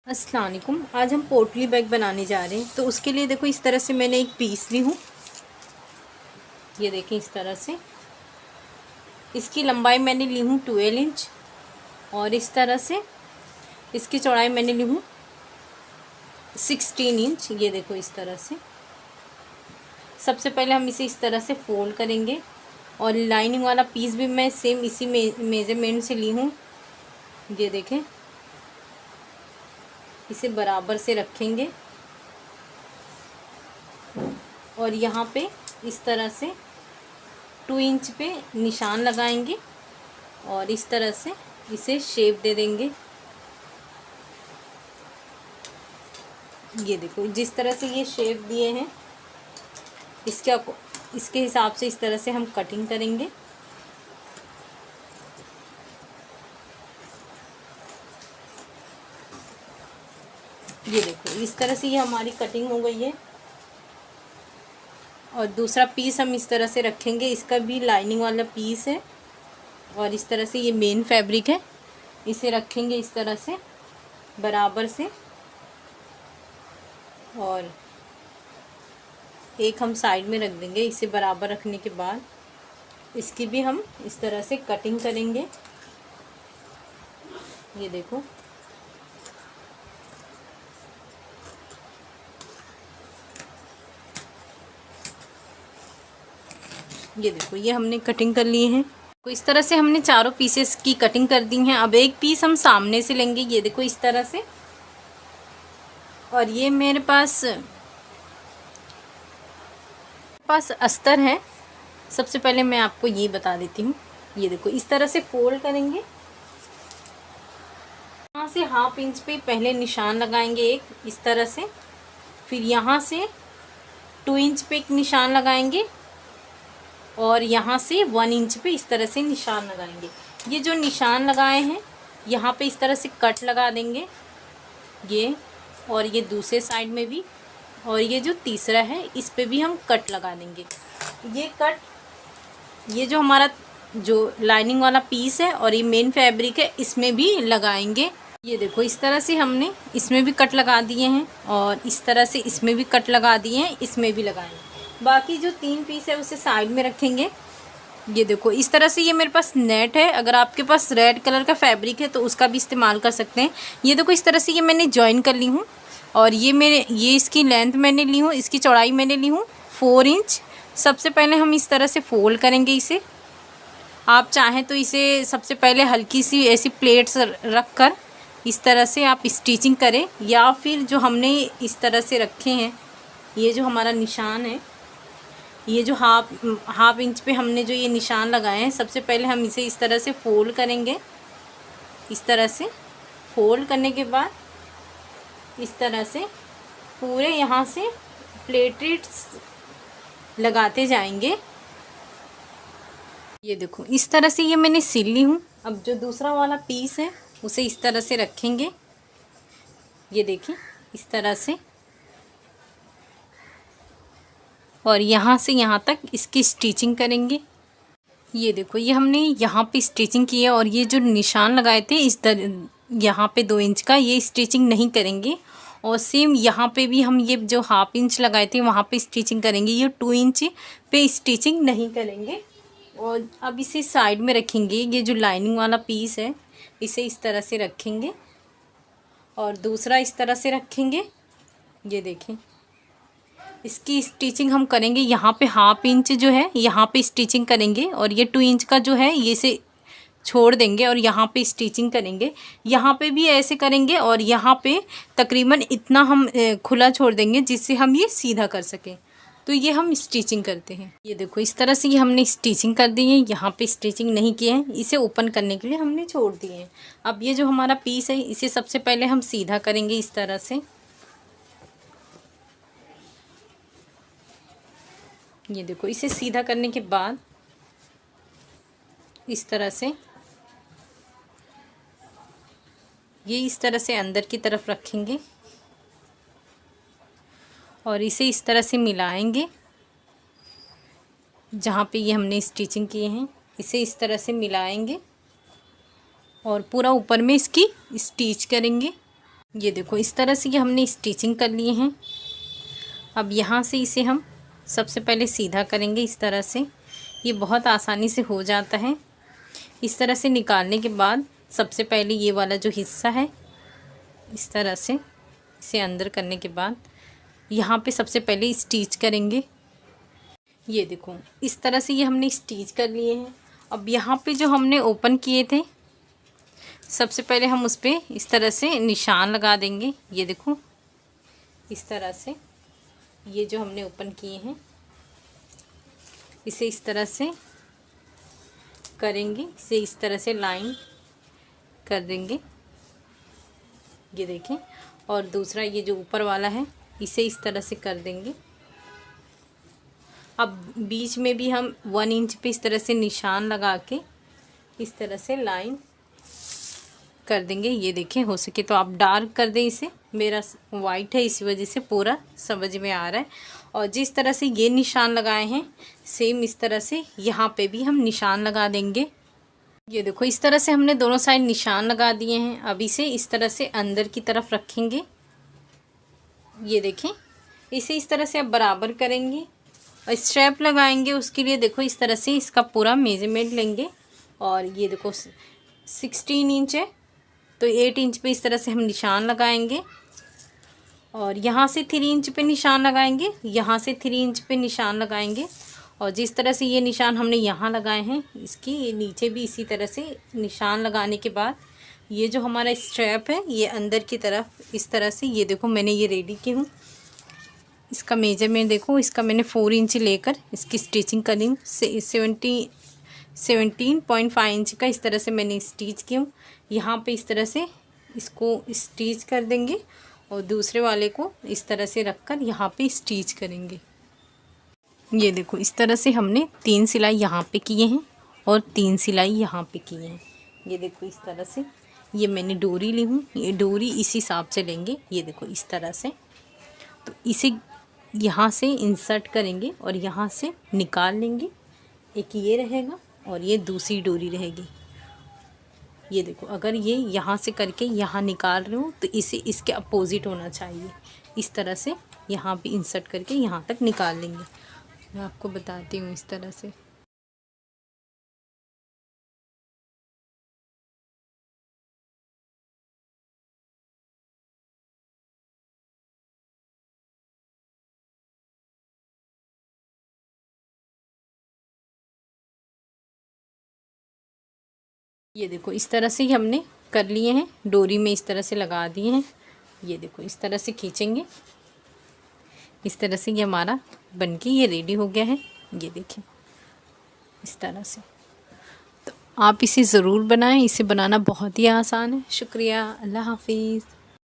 अस्सलाम वालेकुम। आज हम पोटली बैग बनाने जा रहे हैं। तो उसके लिए देखो इस तरह से मैंने एक पीस ली हूँ। ये देखें इस तरह से। इसकी लंबाई मैंने ली हूँ 12 इंच और इस तरह से इसकी चौड़ाई मैंने ली हूँ 16 इंच। ये देखो इस तरह से। सबसे पहले हम इसे इस तरह से फोल्ड करेंगे और लाइनिंग वाला पीस भी मैं सेम इसी मेजरमेंट से ली हूँ। ये देखें, इसे बराबर से रखेंगे और यहाँ पे इस तरह से 2 इंच पे निशान लगाएंगे और इस तरह से इसे शेप दे देंगे। ये देखो जिस तरह से ये शेप दिए हैं इसके हिसाब से इस तरह से हम कटिंग करेंगे। ये देखो इस तरह से ये हमारी कटिंग हो गई है। और दूसरा पीस हम इस तरह से रखेंगे। इसका भी लाइनिंग वाला पीस है और इस तरह से ये मेन फैब्रिक है। इसे रखेंगे इस तरह से बराबर से और एक हम साइड में रख देंगे। इसे बराबर रखने के बाद इसकी भी हम इस तरह से कटिंग करेंगे। ये देखो ये हमने कटिंग कर लिए हैं। तो इस तरह से हमने चारों पीसेस की कटिंग कर दी हैं। अब एक पीस हम सामने से लेंगे। ये देखो इस तरह से। और ये मेरे पास अस्तर है। सबसे पहले मैं आपको ये बता देती हूँ। ये देखो इस तरह से फोल्ड करेंगे। यहाँ से 1/2 इंच पे पहले निशान लगाएंगे एक इस तरह से। फिर यहाँ से 2 इंच पे एक निशान लगाएंगे और यहाँ से 1 इंच पे इस तरह से निशान लगाएंगे। ये जो निशान लगाए हैं यहाँ पे इस तरह से कट लगा देंगे ये, और ये दूसरे साइड में भी, और ये जो तीसरा है इस पे भी हम कट लगा देंगे। ये कट, ये जो हमारा जो लाइनिंग वाला पीस है और ये मेन फैब्रिक है इसमें भी लगाएंगे। ये देखो इस तरह से हमने इसमें भी कट लगा दिए हैं और इस तरह से इसमें भी कट लगा दिए हैं, इसमें भी लगाएंगे। बाकी जो 3 पीस है उसे साइड में रखेंगे। ये देखो इस तरह से। ये मेरे पास नेट है। अगर आपके पास रेड कलर का फैब्रिक है तो उसका भी इस्तेमाल कर सकते हैं। ये देखो इस तरह से ये मैंने जॉइन कर ली हूँ और ये इसकी लेंथ मैंने ली हूँ, इसकी चौड़ाई मैंने ली हूँ 4 इंच। सबसे पहले हम इस तरह से फोल्ड करेंगे इसे। आप चाहें तो इसे सबसे पहले हल्की सी ऐसी प्लेट्स रख कर इस तरह से आप स्टिचिंग करें, या फिर जो हमने इस तरह से रखे हैं, ये जो हमारा निशान है, ये जो हाफ इंच पे हमने जो ये निशान लगाए हैं, सबसे पहले हम इसे इस तरह से फोल्ड करेंगे। इस तरह से फोल्ड करने के बाद इस तरह से पूरे यहाँ से प्लेट्स लगाते जाएंगे। ये देखो इस तरह से ये मैंने सिल ली हूँ। अब जो दूसरा वाला पीस है उसे इस तरह से रखेंगे। ये देखिए इस तरह से, और यहाँ से यहाँ तक इसकी स्टिचिंग करेंगे। ये देखो ये हमने यहाँ पे स्टिचिंग की है और ये जो निशान लगाए थे यहाँ पे 2 इंच का, ये स्टिचिंग नहीं करेंगे। और सेम यहाँ पे भी हम ये जो 1/2 इंच लगाए थे वहाँ पे स्टिचिंग करेंगे। ये 2 इंच पे स्टिचिंग नहीं करेंगे। और अब इसे साइड में रखेंगे। ये जो लाइनिंग वाला पीस है इसे इस तरह से रखेंगे और दूसरा इस तरह से रखेंगे। ये देखें इसकी स्टिचिंग हम करेंगे। यहाँ पे 1/2 इंच जो है यहाँ पे स्टिचिंग करेंगे और ये 2 इंच का जो है ये से छोड़ देंगे और यहाँ पे स्टिचिंग करेंगे। यहाँ पे भी ऐसे करेंगे और यहाँ पे तकरीबन इतना हम खुला छोड़ देंगे जिससे हम ये सीधा कर सकें। तो ये हम स्टिचिंग करते हैं। ये देखो इस तरह से ये हमने स्टिचिंग कर दी है। यहाँ पे स्टिचिंग नहीं किए हैं, इसे ओपन करने के लिए हमने छोड़ दिए हैं। अब ये जो हमारा पीस है इसे सबसे पहले हम सीधा करेंगे इस तरह से। ये देखो इसे सीधा करने के बाद इस तरह से ये इस तरह से अंदर की तरफ रखेंगे और इसे इस तरह से मिलाएंगे। जहाँ पे ये हमने स्टिचिंग किए हैं इसे इस तरह से मिलाएंगे और पूरा ऊपर में इसकी स्टिच करेंगे। ये देखो इस तरह से ये हमने स्टिचिंग कर लिए हैं। अब यहाँ से इसे हम सबसे पहले सीधा करेंगे इस तरह से। ये बहुत आसानी से हो जाता है। इस तरह से निकालने के बाद सबसे पहले ये वाला जो हिस्सा है इस तरह से इसे अंदर करने के बाद यहाँ पे सबसे पहले स्टिच करेंगे। ये देखो इस तरह से ये हमने स्टिच कर लिए हैं। अब यहाँ पे जो हमने ओपन किए थे सबसे पहले हम उस पर इस तरह से निशान लगा देंगे। ये देखो इस तरह से ये जो हमने ओपन किए हैं इसे इस तरह से करेंगे, इसे इस तरह से लाइन कर देंगे। ये देखें। और दूसरा ये जो ऊपर वाला है इसे इस तरह से कर देंगे। अब बीच में भी हम 1 इंच पे इस तरह से निशान लगा के इस तरह से लाइन कर देंगे। ये देखें, हो सके तो आप डार्क कर दें इसे, मेरा वाइट है इसी वजह से पूरा समझ में आ रहा है। और जिस तरह से ये निशान लगाए हैं सेम इस तरह से यहाँ पे भी हम निशान लगा देंगे। ये देखो इस तरह से हमने दोनों साइड निशान लगा दिए हैं। अब इसे इस तरह से अंदर की तरफ रखेंगे। ये देखें, इसे इस तरह से अब बराबर करेंगे और स्ट्रैप लगाएंगे। उसके लिए देखो इस तरह से इसका पूरा मेजरमेंट लेंगे। और ये देखो 16 इंच है तो 8 इंच पे इस तरह से हम निशान लगाएंगे। और यहाँ से 3 इंच पे निशान लगाएंगे, यहाँ से 3 इंच पे निशान लगाएंगे। और जिस तरह से ये निशान हमने यहाँ लगाए हैं इसकी ये नीचे भी इसी तरह से निशान लगाने के बाद ये जो हमारा स्ट्रैप है ये अंदर की तरफ इस तरह से, ये देखो मैंने ये रेडी की हूँ। इसका मेजरमेंट देखो, इसका मैंने 4 इंच लेकर इसकी स्टिचिंग करी हूँ। 17.5 इंच का इस तरह से मैंने स्टिच की हूँ। यहाँ पे इस तरह से इसको स्टिच कर देंगे और दूसरे वाले को इस तरह से रखकर यहाँ पे स्टिच करेंगे। ये देखो इस तरह से हमने 3 सिलाई यहाँ पे किए हैं और 3 सिलाई यहाँ पे किए हैं। ये देखो इस तरह से ये मैंने डोरी ली हूँ, ये डोरी इस हिसाब से लेंगे। ये देखो इस तरह से, तो इसे यहाँ से इंसर्ट करेंगे और यहाँ से निकाल लेंगे। एक ये रहेगा और ये दूसरी डोरी रहेगी। ये देखो अगर ये यहाँ से करके यहाँ निकाल रहे हो तो इसे इसके अपोजिट होना चाहिए। इस तरह से यहाँ पे इंसर्ट करके यहाँ तक निकाल लेंगे। मैं आपको बताती हूँ इस तरह से। ये देखो इस तरह से ही हमने कर लिए हैं, डोरी में इस तरह से लगा दिए हैं। ये देखो इस तरह से खींचेंगे, इस तरह से ये हमारा बनके ये रेडी हो गया है। ये देखिए इस तरह से। तो आप इसे ज़रूर बनाएं, इसे बनाना बहुत ही आसान है। शुक्रिया, अल्लाह हाफिज़।